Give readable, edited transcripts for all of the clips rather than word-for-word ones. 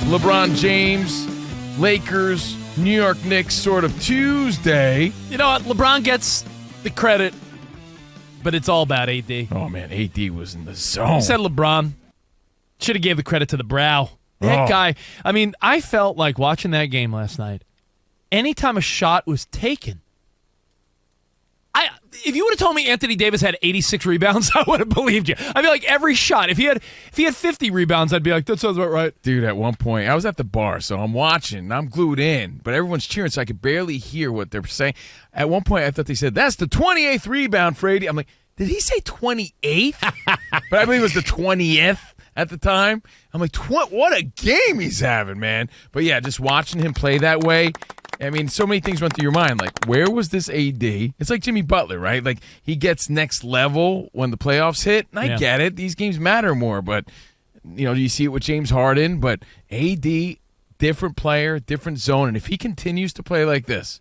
LeBron James, Lakers, New York Knicks sort of Tuesday. You know what? LeBron gets the credit, but it's all about AD. Oh, man, AD was in the zone. You said LeBron. Should have gave the credit to the brow. That guy, I mean, I felt like watching that game last night, anytime a shot was taken, if you would have told me Anthony Davis had 86 rebounds, I would have believed you. I feel like every shot, if he had 50 rebounds, I'd be like, that sounds about right. Dude, at one point, I was at the bar, so I'm watching, I'm glued in, but everyone's cheering, so I could barely hear what they're saying. At one point, I thought they said, that's the 28th rebound for AD. I'm like, did he say 28th? But I believe it was the 20th at the time. I'm like, what a game he's having, man. But yeah, just watching him play that way, I mean, so many things went through your mind. Like, where was this AD? It's like Jimmy Butler, right? Like, he gets next level when the playoffs hit. And I get it. These games matter more. But, you see it with James Harden. But AD, different player, different zone. And if he continues to play like this,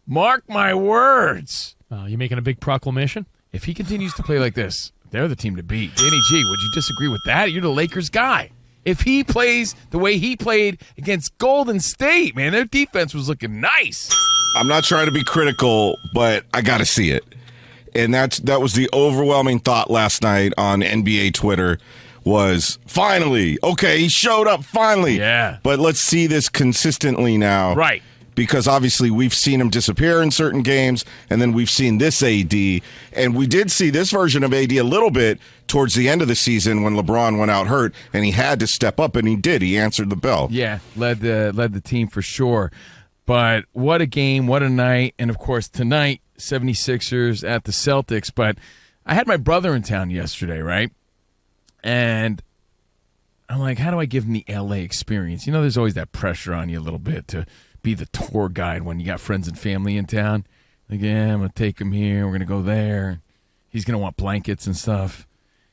mark my words. You making a big proclamation? If he continues to play like this, they're the team to beat. Danny G, would you disagree with that? You're the Lakers guy. If he plays the way he played against Golden State, man, their defense was looking nice. I'm not trying to be critical, but I got to see it. And that was the overwhelming thought last night on NBA Twitter was, finally, okay, he showed up finally. Yeah. But let's see this consistently now. Right. Because obviously we've seen him disappear in certain games, and then we've seen this AD. And we did see this version of AD a little bit towards the end of the season when LeBron went out hurt, and he had to step up, and he did. He answered the bell. Yeah, led the team for sure. But what a game, what a night. And, of course, tonight, 76ers at the Celtics. But I had my brother in town yesterday, right? And I'm like, how do I give him the L.A. experience? There's always that pressure on you a little bit to be the tour guide when you got friends and family in town. Like, yeah, I'm going to take him here. We're going to go there. He's going to want blankets and stuff.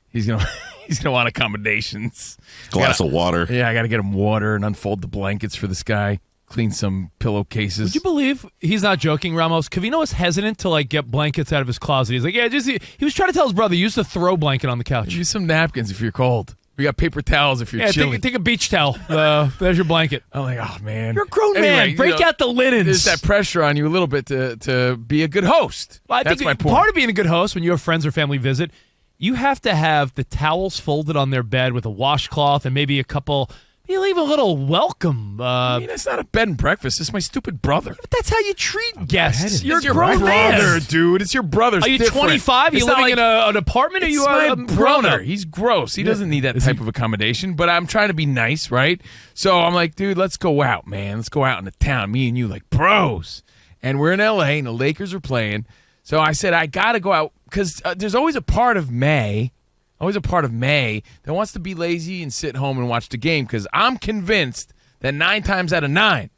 He's going to want accommodations. Glass of water. Yeah, I got to get him water and unfold the blankets for this guy. Clean some pillowcases. Would you believe he's not joking, Ramos? Covino was hesitant to get blankets out of his closet. He's like, yeah, he was trying to tell his brother, use the throw blanket on the couch. Use some napkins if you're cold. We got paper towels if you're chilly. Take a beach towel. There's your blanket. I'm like, oh, man. You're a grown man. Break out the linens. There's that pressure on you a little bit to be a good host. Well, That's my point. Part of being a good host when you have friends or family visit, you have to have the towels folded on their bed with a washcloth and maybe a couple. You leave a little welcome. It's not a bed and breakfast. It's my stupid brother. But that's how you treat guests. You're a grown brother, dude. It's your brother. Are you 25? Are you living in an apartment? Or are you my brother? grown-up? He's gross. He doesn't need that type of accommodation. But I'm trying to be nice, right? So I'm like, dude, let's go out, man. Let's go out in the town. Me and you, like bros. And we're in L.A. and the Lakers are playing. So I said, I got to go out because there's always a part of May that wants to be lazy and sit home and watch the game because I'm convinced that 9 times out of 9,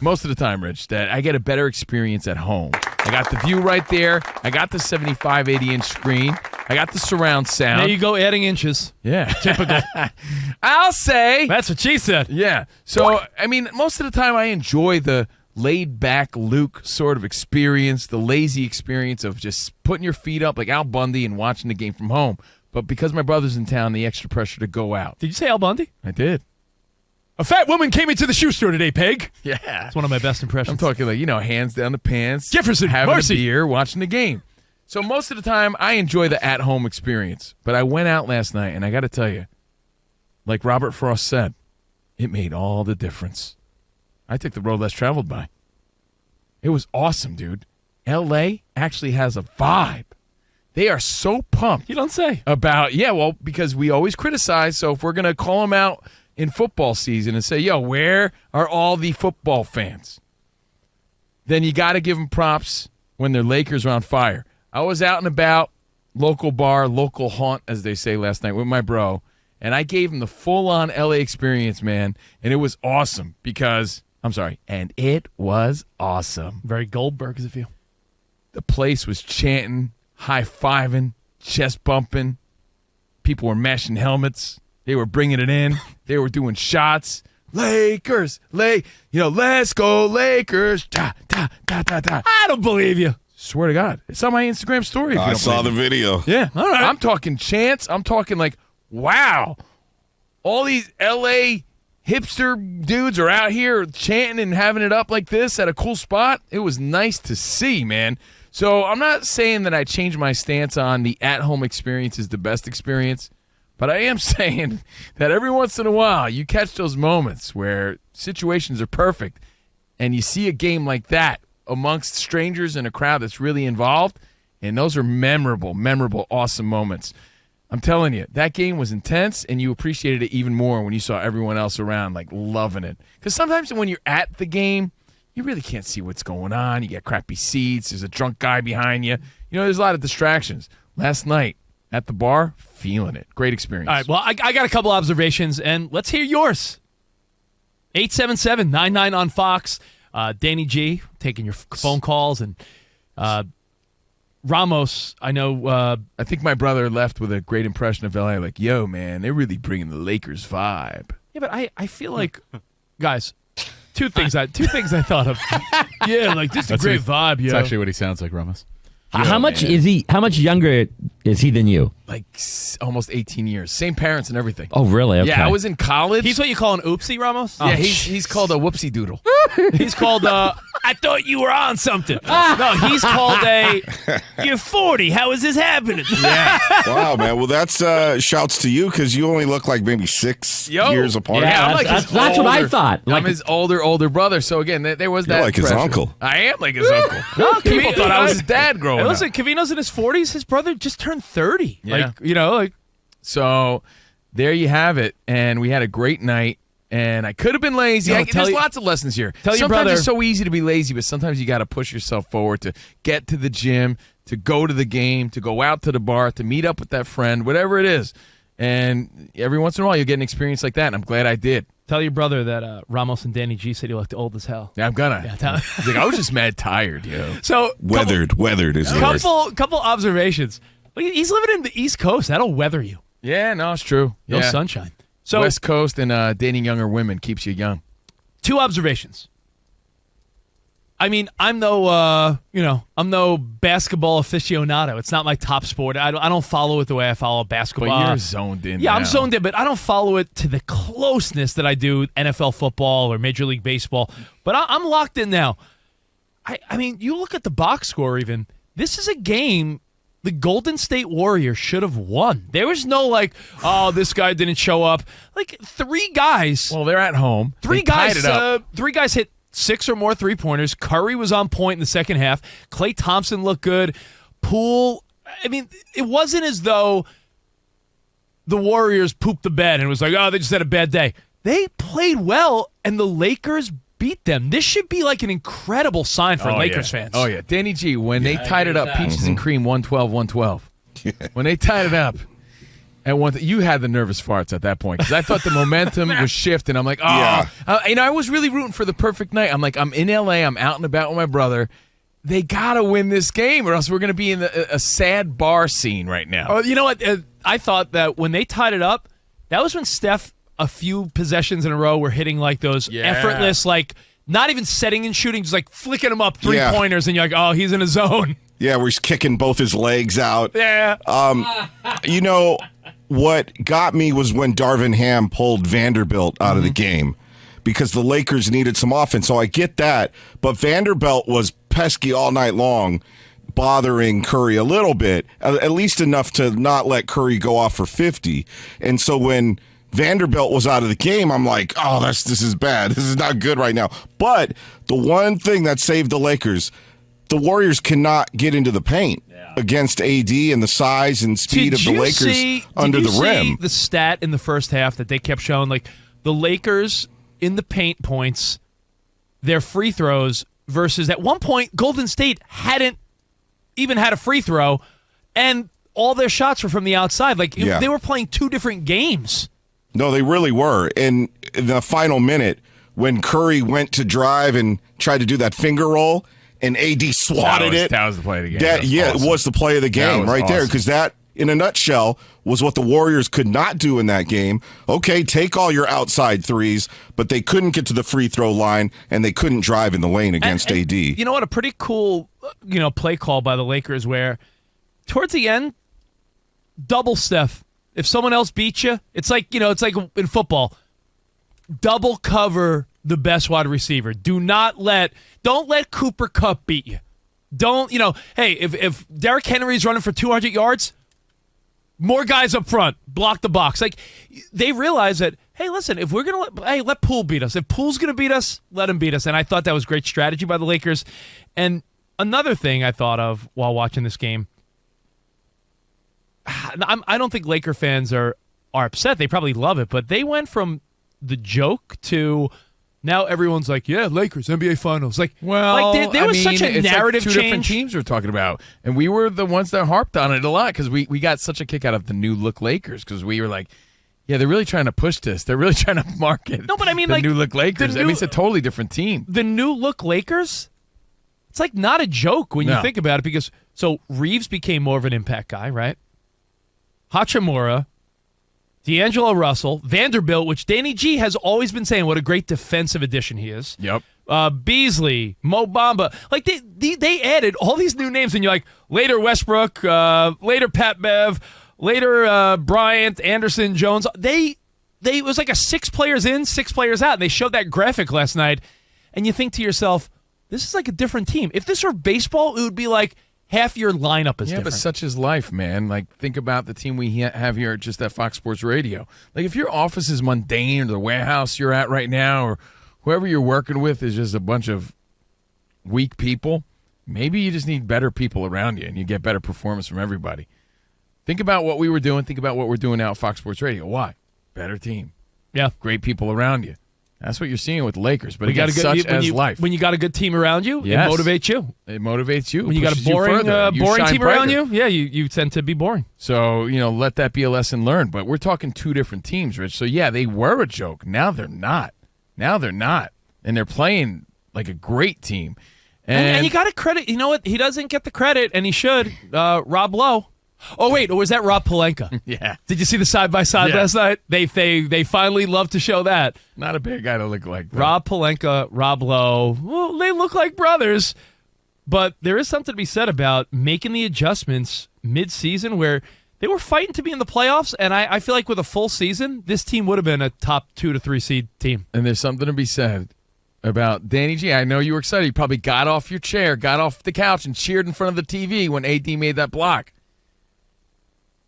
most of the time, Rich, that I get a better experience at home. I got the view right there. I got the 75, 80-inch screen. I got the surround sound. There you go, adding inches. Yeah. Typical. I'll say. That's what she said. Yeah. So, I mean, most of the time I enjoy the laid-back Luke sort of experience, the lazy experience of just putting your feet up like Al Bundy and watching the game from home. But because my brother's in town, the extra pressure to go out. Did you say Al Bundy? I did. A fat woman came into the shoe store today, Peg. Yeah. It's one of my best impressions. I'm talking hands down the pants. Jefferson, having Marcy. a beer, watching the game. So most of the time, I enjoy the at-home experience. But I went out last night, and I got to tell you, like Robert Frost said, it made all the difference. I took the road less traveled by. It was awesome, dude. L.A. actually has a vibe. They are so pumped. You don't say. Because we always criticize. So if we're going to call them out in football season and say, where are all the football fans? Then you got to give them props when their Lakers are on fire. I was out and about, local bar, local haunt, as they say last night, with my bro, and I gave him the full-on LA experience, man, and it was awesome and it was awesome. Very Goldberg of you. The place was chanting, high-fiving, chest bumping. People were mashing helmets. They were bringing it in. They were doing shots. Lakers, let's go Lakers. Da, da, da, da, da. I don't believe you. Swear to God. It's on my Instagram story. I saw the video. Yeah. All right. I'm talking chants. I'm talking like, wow. All these L.A. hipster dudes are out here chanting and having it up like this at a cool spot. It was nice to see, man. So I'm not saying that I changed my stance on the at-home experience is the best experience, but I am saying that every once in a while you catch those moments where situations are perfect and you see a game like that amongst strangers in a crowd that's really involved, and those are memorable, awesome moments. I'm telling you, that game was intense, and you appreciated it even more when you saw everyone else around, like, loving it. Because sometimes when you're at the game, you really can't see what's going on. You get crappy seats. There's a drunk guy behind you. There's a lot of distractions. Last night at the bar, feeling it. Great experience. All right, well, I got a couple observations, and let's hear yours. 877-99 on Fox. Danny G, taking your phone calls, and Ramos, I know. I think my brother left with a great impression of LA. Like, yo, man, they're really bringing the Lakers vibe. Yeah, but I feel like, guys, two things I thought of. Yeah, like this is a great vibe. That's actually what he sounds like, Ramos. How much is he? How much younger is he than you? Like almost 18 years. Same parents and everything. Oh, really? Okay. Yeah, I was in college. He's what you call an oopsie, Ramos? Yeah, he's called a whoopsie doodle. He's called I thought you were on something. No, he's called you're 40. How is this happening? Yeah. Wow, man. Well, that's shouts to you because you only look like maybe 6 years apart. Yeah, I'm like that's what I thought. I'm his older brother. So again, there was that. You're like his pressure. uncle. I am like his uncle. People thought I was his dad growing And up. listen, Covino's in his 40s. His brother just turned 30. Yeah. Like. So there you have it. And we had a great night. And I could have been lazy. There's lots of lessons here. Sometimes brother, it's so easy to be lazy, but sometimes you got to push yourself forward to get to the gym, to go to the game, to go out to the bar, to meet up with that friend, whatever it is. And every once in a while, you get an experience like that, and I'm glad I did. Tell your brother that Ramos and Danny G said he looked old as hell. Yeah, I'm gonna. Yeah, tell him. He's like, I was just mad tired, yo. So Weathered is the word. couple observations. He's living in the East Coast. That'll weather you. Yeah, no, it's true. No Yeah. sunshine. So West Coast and dating younger women keeps you young. two observations. I mean, I'm no basketball aficionado. It's not my top sport. I don't follow it the way I follow basketball. But you're zoned in. Yeah, now. I'm zoned in, but I don't follow it to the closeness that I do NFL football or Major League Baseball. But I'm locked in now. I mean, you look at the box score even. This is a game the Golden State Warriors should have won. There was no this guy didn't show up. Like three guys. Well, they're at home. Three They tied guys. it up. Three guys hit 6 or more 3-pointers. Curry was on point in the second half. Klay Thompson looked good. Poole. I mean, it wasn't as though the Warriors pooped the bed and it was like, oh, they just had a bad day. They played well, and the Lakers beat them. This should be like an incredible sign for Lakers fans. Oh, yeah. Danny G, when they tied it up, Peaches and Cream, 112-112. When they tied it up, you had the nervous farts at that point because I thought the momentum was shifting. I'm like, I was really rooting for the perfect night. I'm like, I'm in L.A., I'm out and about with my brother. They got to win this game or else we're going to be in a sad bar scene right now. Oh, you know what? I thought that when they tied it up, that was when Steph, a few possessions in a row, were hitting like those effortless, like not even setting and shooting, just like flicking them up 3-pointers, and you're like, oh, he's in a zone. Yeah, where he's kicking both his legs out. Yeah. You know, what got me was when Darvin Ham pulled Vanderbilt out of the game because the Lakers needed some offense. So I get that. But Vanderbilt was pesky all night long, bothering Curry a little bit, at least enough to not let Curry go off for 50. And so when Vanderbilt was out of the game, I'm like, oh, this is bad. This is not good right now. But the one thing that saved the Lakers, the Warriors cannot get into the paint against AD and the size and speed of the Lakers under the rim. See the stat in the first half that they kept showing, like the Lakers in the paint points, their free throws versus at one point Golden State hadn't even had a free throw, and all their shots were from the outside. Like they were playing two different games. No, they really were. And in the final minute, when Curry went to drive and tried to do that finger roll, and AD swatted it. That was the play of the game. Awesome. It was the play of the game right there, because that, in a nutshell, was what the Warriors could not do in that game. Okay, take all your outside threes, but they couldn't get to the free throw line, and they couldn't drive in the lane against AD. You know what? A pretty cool, play call by the Lakers where towards the end, double Steph. If someone else beats you, it's like in football. double cover the best wide receiver. Don't let Cooper Kupp beat you. Don't, hey, if Derrick Henry's running for 200 yards, more guys up front, block the box. Like, they realize that, hey, listen, if we're going to let Poole beat us. If Poole's going to beat us, let him beat us. And I thought that was great strategy by the Lakers. And another thing I thought of while watching this game, I don't think Laker fans are upset. They probably love it, but they went from the joke to now everyone's like, yeah, Lakers, NBA Finals. Like, there was such a narrative two change. Different teams we're talking about, and we were the ones that harped on it a lot because we got such a kick out of the new look Lakers because we were like, yeah, they're really trying to push this. They're really trying to market. No, but I mean, the new look Lakers. It's a totally different team. The new look Lakers. It's like not a joke when you think about it because Reeves became more of an impact guy, right? Hachimura, D'Angelo Russell, Vanderbilt, which Danny G has always been saying what a great defensive addition he is. Yep. Beasley, Mo Bamba. Like, they added all these new names, and you're like, later Westbrook, later Pat Bev, later Bryant, Anderson, Jones. It was like a 6 players in, 6 players out. And they showed that graphic last night, and you think to yourself, this is like a different team. If this were baseball, it would be like half your lineup is different. Yeah, but such is life, man. Like, think about the team we have here just at Fox Sports Radio. Like, if your office is mundane or the warehouse you're at right now or whoever you're working with is just a bunch of weak people, maybe you just need better people around you and you get better performance from everybody. Think about what we were doing. Think about what we're doing now at Fox Sports Radio. Why? Better team. Yeah. Great people around you. That's what you're seeing with the Lakers, but again, life. When you got a good team around you, yes. It motivates you. It motivates you. When you got a boring team around you, yeah, you tend to be boring. So, let that be a lesson learned. But we're talking 2 different teams, Rich. So, yeah, they were a joke. Now they're not. And they're playing like a great team. And you got to credit, you know what? He doesn't get the credit, and he should. Rob Lowe. Oh, wait, or was that Rob Pelinka? Yeah. Did you see the side-by-side last night? They finally love to show that. Not a bad guy to look like, though. Rob Pelinka, Rob Lowe, well, they look like brothers. But there is something to be said about making the adjustments mid-season where they were fighting to be in the playoffs, and I feel like with a full season, this team would have been a top 2 to 3 seed team. And there's something to be said about Danny G. I know you were excited. You probably got off your chair, got off the couch, and cheered in front of the TV when AD made that block.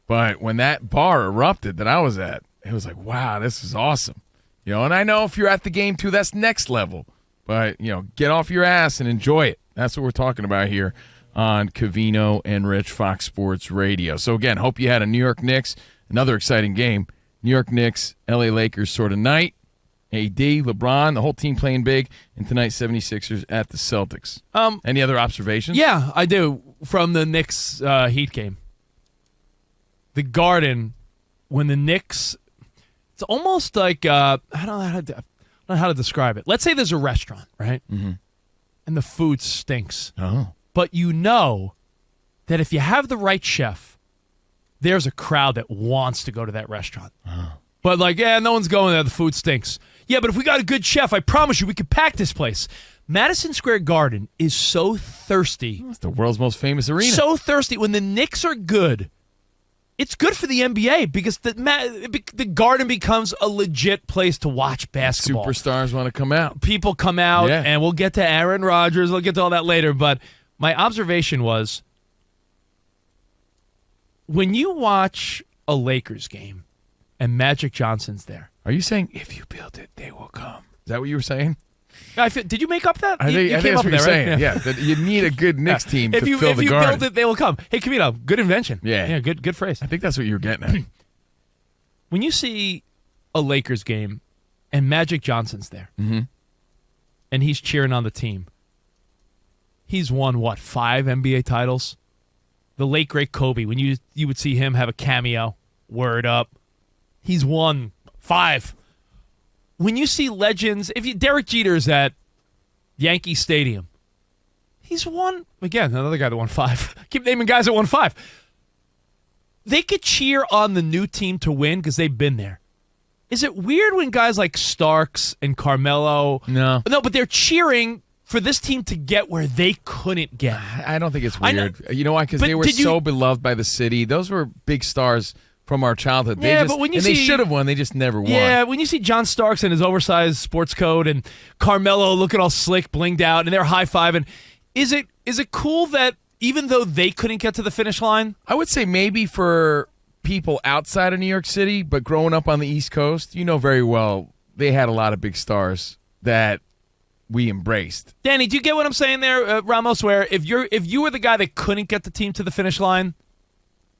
But when that bar erupted that I was at, it was like, wow, this is awesome. And I know if you're at the game too, that's next level. But, get off your ass and enjoy it. That's what we're talking about here on Covino and Rich Fox Sports Radio. So, again, hope you had a New York Knicks, another exciting game. New York Knicks, LA Lakers sort of night. AD, LeBron, the whole team playing big. And tonight, 76ers at the Celtics. Any other observations? Yeah, I do, from the Knicks Heat game. The Garden, when the Knicks, it's almost like I don't know how to describe it. Let's say there's a restaurant, right? Mm-hmm. And the food stinks. Oh. But you know that if you have the right chef, there's a crowd that wants to go to that restaurant. Oh. But no one's going there. The food stinks. Yeah, but if we got a good chef, I promise you we could pack this place. Madison Square Garden is so thirsty. It's the world's most famous arena. So thirsty. When the Knicks are good, it's good for the NBA because the Garden becomes a legit place to watch basketball. Superstars want to come out. People come out, and we'll get to Aaron Rodgers. We'll get to all that later. But my observation was when you watch a Lakers game and Magic Johnson's there. Are you saying, if you build it, they will come? Is that what you were saying? Did you make up that? I think that's what you're saying. Yeah, that you need a good Knicks team to fill the Garden. If you build it, they will come. Hey, Camino, good invention. Yeah, good phrase. I think that's what you were getting at. When you see a Lakers game and Magic Johnson's there, and he's cheering on the team, he's won, 5 NBA titles? The late, great Kobe, when you would see him have a cameo, word up, he's won 5. When you see legends, Derek Jeter's at Yankee Stadium, he's won, again, another guy that won 5. Keep naming guys that won 5. They could cheer on the new team to win because they've been there. Is it weird when guys like Starks and Carmelo... No, but they're cheering for this team to get where they couldn't get? I don't think it's weird. You know why? Because they were so beloved by the city. Those were big stars from our childhood. Yeah, but when you they see- should have won, they just never won. Yeah, when you see John Starks in his oversized sports coat and Carmelo looking all slick, blinged out, and they're high-fiving, is it cool that even though they couldn't get to the finish line? I would say maybe for people outside of New York City, but growing up on the East Coast, you know very well they had a lot of big stars that we embraced. Danny, do you get what I'm saying there, Ramos? Where if you were the guy that couldn't get the team to the finish line,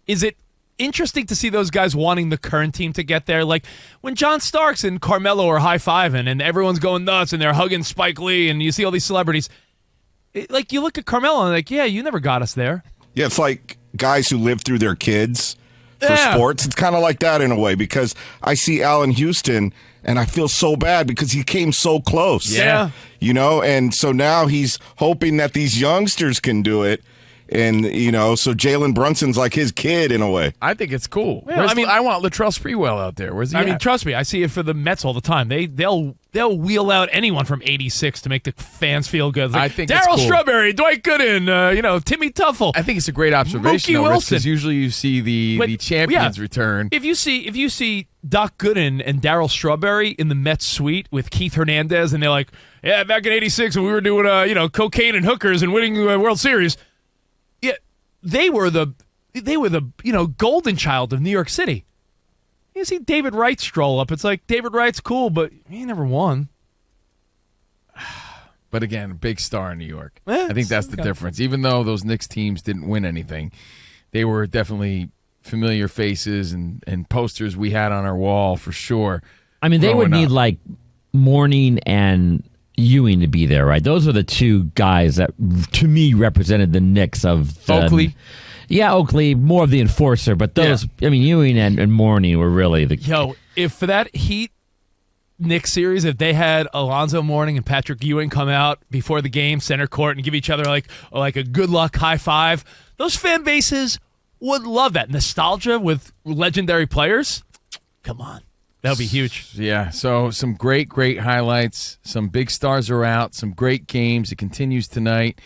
is it interesting to see those guys wanting the current team to get there? Like when John Starks and Carmelo are high-fiving and everyone's going nuts and they're hugging Spike Lee and you see all these celebrities, like you look at Carmelo and like, yeah, you never got us there. Yeah, it's like guys who live through their kids for sports. It's kind of like that in a way because I see Allen Houston and I feel so bad because he came so close. Yeah. You know, and so now he's hoping that these youngsters can do it. And, you know, so Jalen Brunson's like his kid in a way. I think it's cool. Yeah, I want Latrell Sprewell out there. Where's he I mean, at? trust me, I see it for the Mets all the time. They'll wheel out anyone from '86 to make the fans feel good. Like, I think it's Darryl cool. Strawberry, Dwight Gooden, Timmy Tuffle. I think it's a great observation, Mookie Wilson. because usually you see the champions yeah. return. If you see Doc Gooden and Darryl Strawberry in the Mets suite with Keith Hernandez, and they're like, yeah, back in '86 when we were doing cocaine and hookers and winning the World Series, yeah, they were the golden child of New York City. You see David Wright stroll up. It's like David Wright's cool, but he never won. But again, big star in New York. Yeah, I think that's the difference. Even though those Knicks teams didn't win anything, they were definitely familiar faces and posters we had on our wall for sure. I mean, they would growing need up. like Mourning and Ewing to be there, right? Those are the two guys that, to me, represented the Knicks of the, Oakley. Yeah, Oakley, more of the enforcer, but those, I mean, Ewing and Mourning were really the. Yo, if for that Heat Knicks series, if they had Alonzo Mourning and Patrick Ewing come out before the game, center court, and give each other like a good luck high five, those fan bases would love that. Nostalgia with legendary players. Come on. That would be huge. Yeah, so some great highlights. Some big stars are out. Some great games. It continues tonight.